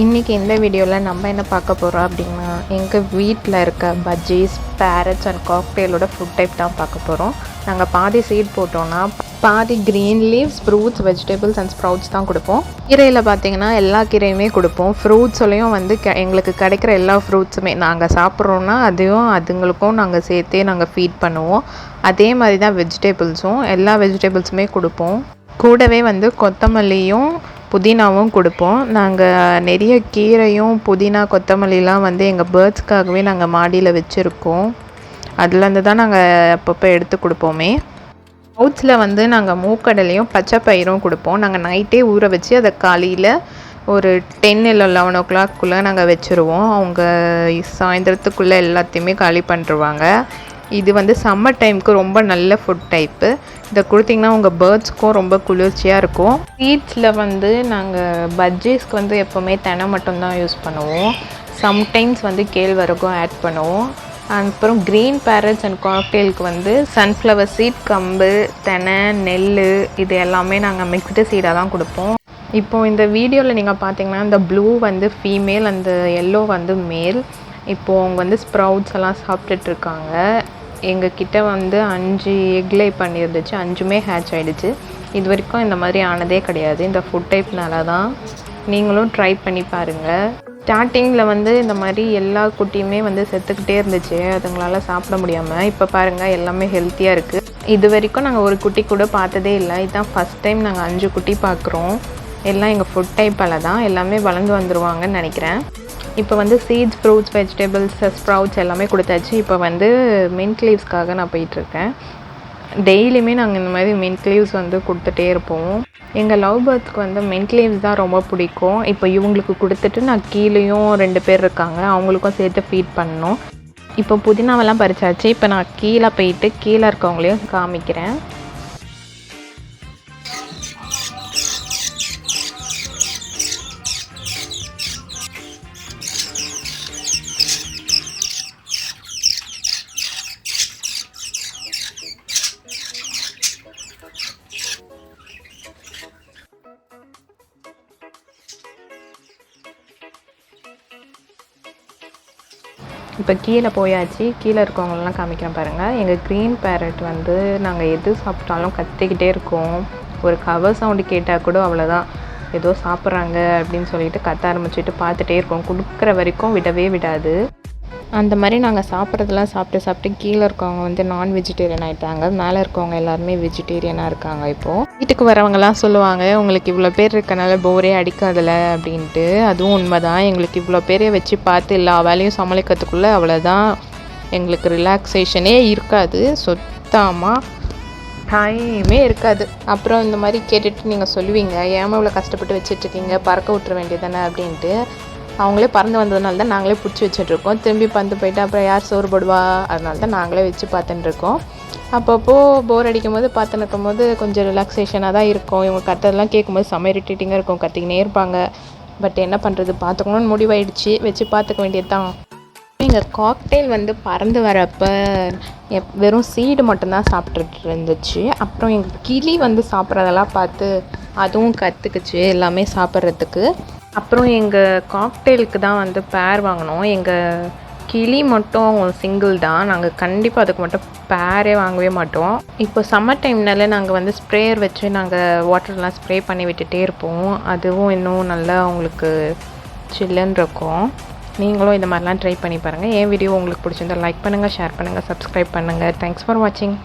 இன்றைக்கி இந்த வீடியோவில் நம்ம என்ன பார்க்க போகிறோம் அப்படின்னா, எங்கள் வீட்டில் இருக்க பஜ்ஜீஸ், பேரட்ஸ் அண்ட் காக்டெயிலோட ஃபுட் டைப் தான் பார்க்க போகிறோம். நாங்கள் பாதி சீட் போட்டோன்னா பாதி green leaves, fruits, vegetables and sprouts தான் கொடுப்போம். கீரையில் பார்த்திங்கன்னா எல்லா கீரையுமே கொடுப்போம். ஃப்ரூட்ஸ்லையும் வந்து எங்களுக்கு கிடைக்கிற எல்லா ஃப்ரூட்ஸுமே நாங்கள் சாப்பிட்றோன்னா அதையும் அதுங்களுக்கும் நாங்கள் சேர்த்தே நாங்கள் ஃபீட் பண்ணுவோம். அதே மாதிரி தான் வெஜிடபிள்ஸும் எல்லா வெஜிடபிள்ஸுமே கொடுப்போம். கூடவே வந்து கொத்தமல்லியும் புதினாவும் கொடுப்போம். நாங்கள் நிறைய கீரையும் புதினா கொத்தமல்லிலாம் வந்து எங்கள் பேர்ட்ஸ்க்காகவே நாங்கள் மாடியில் வச்சுருக்கோம். அதுலேருந்து தான் நாங்கள் அப்பப்போ எடுத்து கொடுப்போமே. ஸ்ப்ரவுட்ஸில் வந்து நாங்கள் மூக்கடலையும் பச்சை பயிரும் கொடுப்போம். நாங்கள் நைட்டே ஊற வச்சு அதை காலையில் ஒரு 10 இல்லை 11 o'clock நாங்கள் வச்சுருவோம். அவங்க சாயந்தரத்துக்குள்ளே எல்லாத்தையுமே காலி பண்ணிருவாங்க. இது வந்து சம்மர் டைமுக்கு ரொம்ப நல்ல ஃபுட் டைப்பு. இதை கொடுத்திங்கன்னா உங்கள் பேர்ட்ஸ்க்கும் ரொம்ப குளிர்ச்சியாக இருக்கும். ஸ்வீட்ஸில் வந்து நாங்கள் பஜ்ஜீஸ்க்கு வந்து எப்போவுமே தெனை மட்டும்தான் யூஸ் பண்ணுவோம். சம்டைம்ஸ் வந்து கேழ்வரகும் ஆட் பண்ணுவோம். அப்புறம் க்ரீன் பேரட்ஸ் அண்ட் காக்டெயிலுக்கு வந்து சன்ஃப்ளவர் சீட், கம்பு, தெனை, நெல் இது எல்லாமே நாங்கள் மிக்ஸ்டு சீடாக தான் கொடுப்போம். இப்போது இந்த வீடியோவில் நீங்கள் பார்த்தீங்கன்னா இந்த ப்ளூ வந்து ஃபீமேல், அந்த எல்லோ வந்து மேல். இப்போது அவங்க வந்து ஸ்ப்ரவுட்ஸ் எல்லாம் சாப்பிட்டுட்ருக்காங்க. எங்ககிட்ட வந்து 5 எக் லே பண்ணியிருந்துச்சு. 5மே ஹேட்ச் ஆகிடுச்சு. இது வரைக்கும் இந்த மாதிரி ஆனதே கிடையாது. இந்த ஃபுட் டைப்னால தான். நீங்களும் ட்ரை பண்ணி பாருங்கள். ஸ்டார்டிங்கில் வந்து இந்த மாதிரி எல்லா குட்டியுமே வந்து செத்துக்கிட்டே இருந்துச்சு. அதுங்களால சாப்பிட முடியாமல். இப்போ பாருங்கள் எல்லாமே ஹெல்த்தியாக இருக்குது. இது வரைக்கும் நாங்கள் ஒரு குட்டி கூட பார்த்ததே இல்லை. இதுதான் ஃபஸ்ட் டைம் நாங்கள் 5 குட்டி பார்க்குறோம். எல்லாம் எங்கள் ஃபுட் டைப்பால் தான். எல்லாமே வளர்ந்து வந்துடுவாங்கன்னு நினைக்கிறேன். இப்போ வந்து சீட்ஸ், ஃப்ரூட்ஸ், வெஜிடபிள்ஸ், ஸ்ப்ரவுட்ஸ் எல்லாமே கொடுத்தாச்சு. இப்போ வந்து மின்ட் லீவ்ஸ்க்காக நான் போயிட்டுருக்கேன். டெய்லியுமே நாங்கள் இந்த மாதிரி மின்ட் லீவ்ஸ் வந்து கொடுத்துட்டே இருப்போம். எங்கள் லவ் பேர்ட்ஸ்க்கு வந்து மின்ட் லீவ்ஸ் தான் ரொம்ப பிடிக்கும். இப்போ இவங்களுக்கு கொடுத்துட்டு நான் கீழேயும் 2 பேர் இருக்காங்க, அவங்களுக்கும் சேர்த்து ஃபீட் பண்ணணும். இப்போ புதினாவெல்லாம் பறிச்சாச்சு. இப்போ நான் கீழே போயிட்டு கீழே இருக்கவங்களையும் காமிக்கிறேன். இப்போ கீழே போயாச்சு. கீழே இருக்கவங்களெலாம் காமிக்கிறேன் பாருங்கள். எங்கள் க்ரீன் பேரட் வந்து நாங்கள் எது சாப்பிட்டாலும் கத்திக்கிட்டே இருக்கோம். ஒரு கவர் சவுண்டு கேட்டால் கூட அவ்வளோதான், ஏதோ சாப்பிட்றாங்க அப்படின்னு சொல்லிட்டு கத்த ஆரம்பிச்சுட்டு பார்த்துட்டே இருக்கோம். கொடுக்குற வரைக்கும் விடவே விடாது. அந்த மாதிரி நாங்கள் சாப்பிட்றதெல்லாம் சாப்பிட்டு கீழே இருக்கவங்க வந்து நான் வெஜிடேரியன் ஆகிட்டாங்க. மேலே இருக்கவங்க எல்லாருமே வெஜிடேரியனாக இருக்காங்க. இப்போது வீட்டுக்கு வரவங்கலாம் சொல்லுவாங்க, உங்களுக்கு இவ்வளோ பேர் இருக்கனால போரே அடிக்காதில்ல அப்படின்ட்டு. அதுவும் உண்மை தான். எங்களுக்கு இவ்வளோ பேரே வச்சு பார்த்து எல்லா வேலையும் சமாளிக்கிறதுக்குள்ளே அவ்வளோதான், எங்களுக்கு ரிலாக்ஸேஷனே இருக்காது. சுத்தமாக டைமே இருக்காது. அப்புறம் இந்த மாதிரி கேட்டுட்டு நீங்கள் சொல்லுவீங்க, ஏமா இவ்வளோ கஷ்டப்பட்டு வச்சிட்ருக்கீங்க, பறக்க விட்டுற வேண்டியதானே அப்படின்ட்டு. அவங்களே பறந்து வந்ததுனால தான் நாங்களே பிடிச்சி வச்சுட்ருக்கோம். திரும்பி பறந்து போயிட்டு அப்புறம் யார் சோறு போடுவா, அதனால தான் நாங்களே வச்சு பார்த்துட்டுருக்கோம். அப்பப்போ போர் அடிக்கும் போது பார்த்துன்னு இருக்கும்போது கொஞ்சம் ரிலாக்ஸேஷனாக தான் இருக்கும். இவங்க கத்ததெல்லாம் கேட்கும்போது செம்ம இரிட்டேட்டிங்காக இருக்கும், கத்திக்கினே இருப்பாங்க. பட் என்ன பண்ணுறது, பார்த்துக்கணும்னு முடிவாயிடுச்சு, வச்சு பார்த்துக்க வேண்டியது தான். எங்கள் காக்டெயில் வந்து பறந்து வரப்போ வெறும் சீடு மட்டும்தான் சாப்பிட்டுட்டு இருந்துச்சு. அப்புறம் எங்கள் கிளி வந்து சாப்பிட்றதெல்லாம் பார்த்து அதுவும் கற்றுக்குச்சு எல்லாமே சாப்பிட்றதுக்கு. அப்புறம் எங்கள் காக்டெயிலுக்கு தான் வந்து பேர் வாங்கினோம். எங்கள் கிளி மட்டும் சிங்கிள் தான். நாங்கள் கண்டிப்பாக அதுக்கு மட்டும் பேரே வாங்கவே மாட்டோம். இப்போ சம்மர் டைம்னால நாங்கள் வந்து ஸ்ப்ரேயர் வச்சு நாங்கள் வாட்டர்லாம் ஸ்ப்ரே பண்ணி விட்டுட்டே இருப்போம். அதுவும் இன்னும் நல்லா அவங்களுக்கு சில்லுன்னு இருக்கும். நீங்களும் இந்த மாதிரிலாம் ட்ரை பண்ணி பாருங்கள். என் வீடியோ உங்களுக்கு பிடிச்சிருந்தா லைக் பண்ணுங்கள், ஷேர் பண்ணுங்கள், சப்ஸ்கிரைப் பண்ணுங்கள். தேங்க்ஸ் ஃபார் வாட்சிங்.